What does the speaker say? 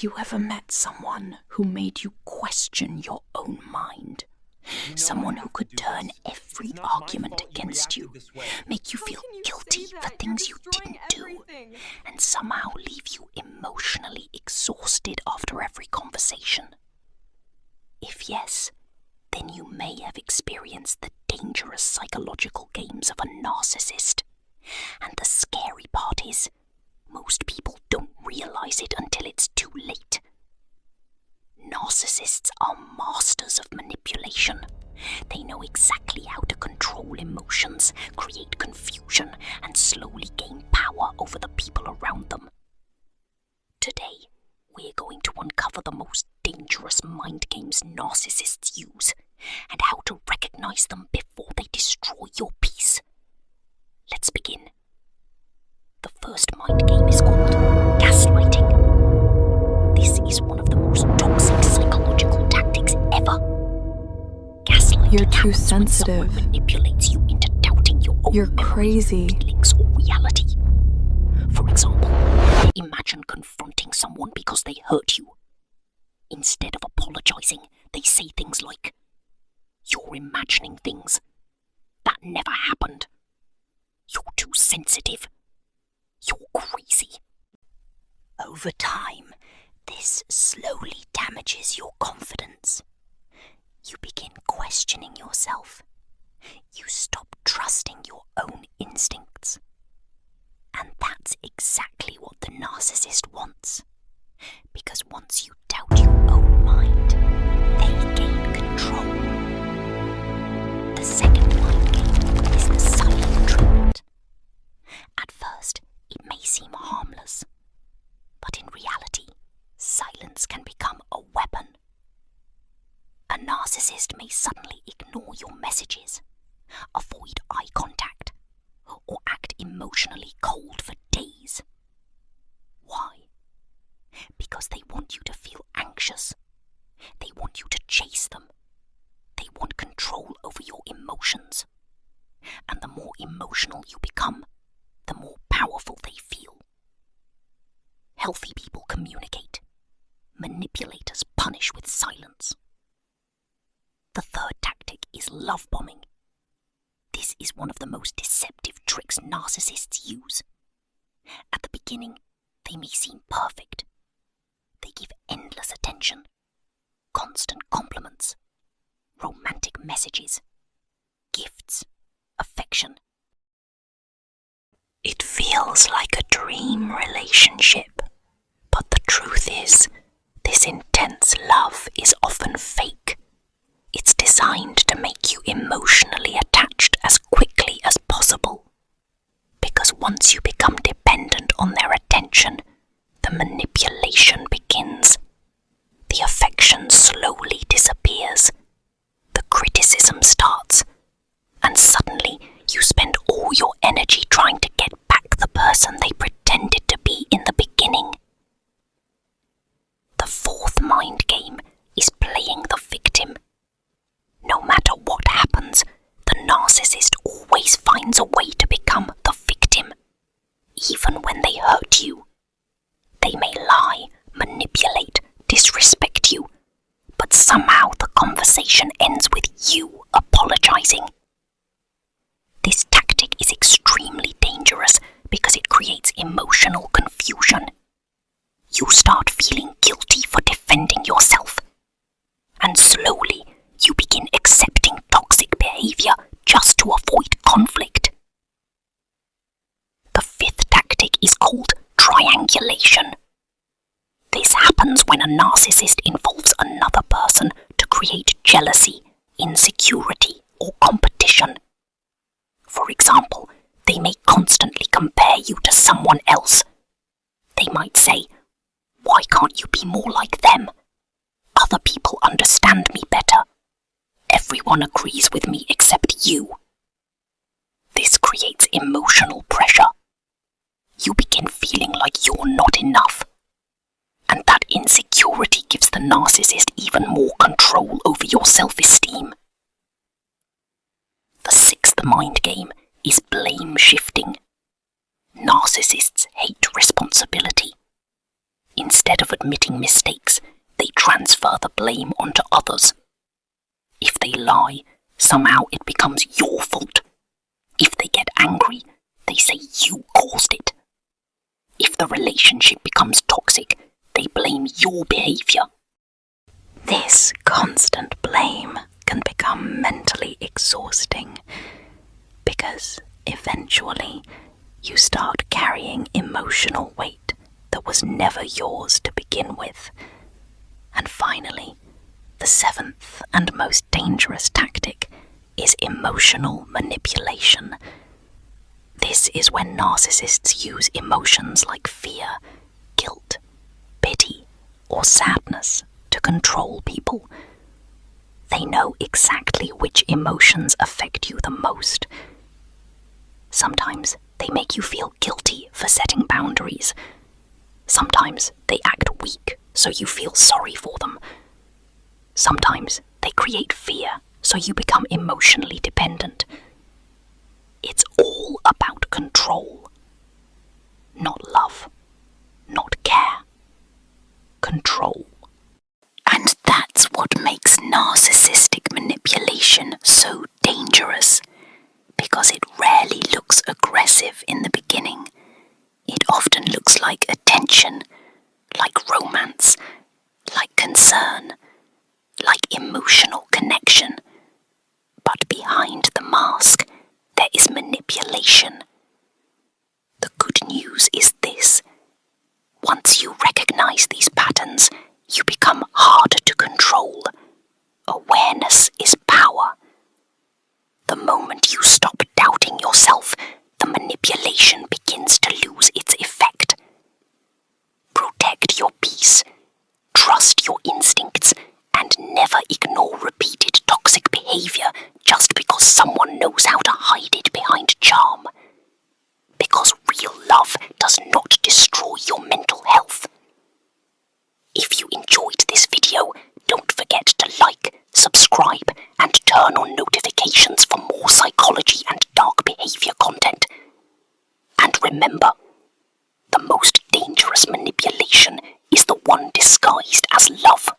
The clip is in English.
Have you ever met someone who made you question your own mind? Someone who could turn every argument against you, make you feel guilty for things you didn't do, and somehow leave you emotionally exhausted after every conversation? If yes, then you may have experienced the dangerous psychological games of a narcissist. And the scary part is, most people don't realize it until it's too late. Narcissists are masters of manipulation. They know exactly how to control emotions, create confusion, and slowly gain power over the people around them. Today, we're going to uncover the most dangerous mind games narcissists use, and how to recognize them before they destroy your peace. Let's begin. The first mind game is called gaslighting. This is one of the most toxic psychological tactics ever. Gaslighting. You're too sensitive. Someone manipulates you into doubting your own You're crazy. feelings or reality. For example, imagine confronting someone because they hurt you. Instead of apologizing, they say things like, "You're imagining things. That never happened. You're too sensitive. You're crazy." Over time, this slowly damages your confidence. You begin questioning yourself. You stop trusting your own instincts. And that's exactly what the narcissist wants. Because once you doubt your own mind, they gain control. The second mind game is the silent treatment. At first, it may seem harmless, but in reality, silence can become a weapon. A narcissist may suddenly ignore your messages, avoid eye contact, or act emotionally cold for days. Why? Because they want you to feel anxious. They want you to chase them. They want control over your emotions. And the more emotional you become, the more powerful they feel. Healthy people communicate. Manipulators punish with silence. The third tactic is love bombing. This is one of the most deceptive tricks narcissists use. At the beginning, they may seem perfect. They give endless attention, constant compliments, romantic messages, gifts, affection. It feels like a dream relationship, but the truth is, this intense love is often fake. It's designed to make you emotionally attached as quickly as possible. Because once you become dependent on their attention, the manipulation begins. The affection slowly disappears. The criticism starts. And suddenly, you spend all your energy trying to get back the person they pretended to be in the beginning. The fourth mind game is playing the victim. No matter what happens, the narcissist always finds a way to become the victim. Even when they hurt you, they may lie, manipulate, disrespect you, but somehow the conversation ends with you apologizing. This tactic is extremely dangerous because it creates emotional confusion. You start feeling guilty for defending yourself, and slowly you begin accepting toxic behavior just to avoid conflict. The fifth tactic is called triangulation. This happens when a narcissist involves another person to create jealousy, insecurity, or competition. For example, they may constantly compare you to someone else. They might say, "Why can't you be more like them? Other people understand me better. Everyone agrees with me except you." This creates emotional pressure. You begin feeling like you're not enough. And that insecurity gives the narcissist even more control over your self-esteem. The sixth mind game is blame shifting. Narcissists hate responsibility. Instead of admitting mistakes, they transfer the blame onto others. If they lie, somehow it becomes your fault. If they get angry, they say you caused it. If the relationship becomes toxic, they blame your behavior. This constant blame can become mentally exhausting because eventually you start carrying emotional weight that was never yours to begin with. And finally, the seventh and most dangerous tactic is emotional manipulation. This is when narcissists use emotions like fear, guilt, pity, or sadness to control people. They know exactly which emotions affect you the most. Sometimes they make you feel guilty for setting boundaries. Sometimes they act weak so you feel sorry for them. Sometimes they create fear so you become emotionally dependent. It's all about control. Not love, not care. Control. And that's what makes narcissistic manipulation so dangerous, because it rarely looks aggressive in the beginning. It often looks like attention, like romance, like concern, like emotional connection. But behind the mask, there is manipulation. The good news is this: once you recognize these patterns, you become harder to control. Awareness is power. The moment you stop doubting yourself, the manipulation begins to lose its effect. Protect your peace, trust your instincts, and never ignore repeated toxic behavior just because someone knows how to hide it behind charm. Because real love does not destroy your mental health. If you enjoyed this video, don't forget to like, subscribe, and turn on notifications for more psychology and dark behavior content. And remember, the most dangerous manipulation is the one disguised as love.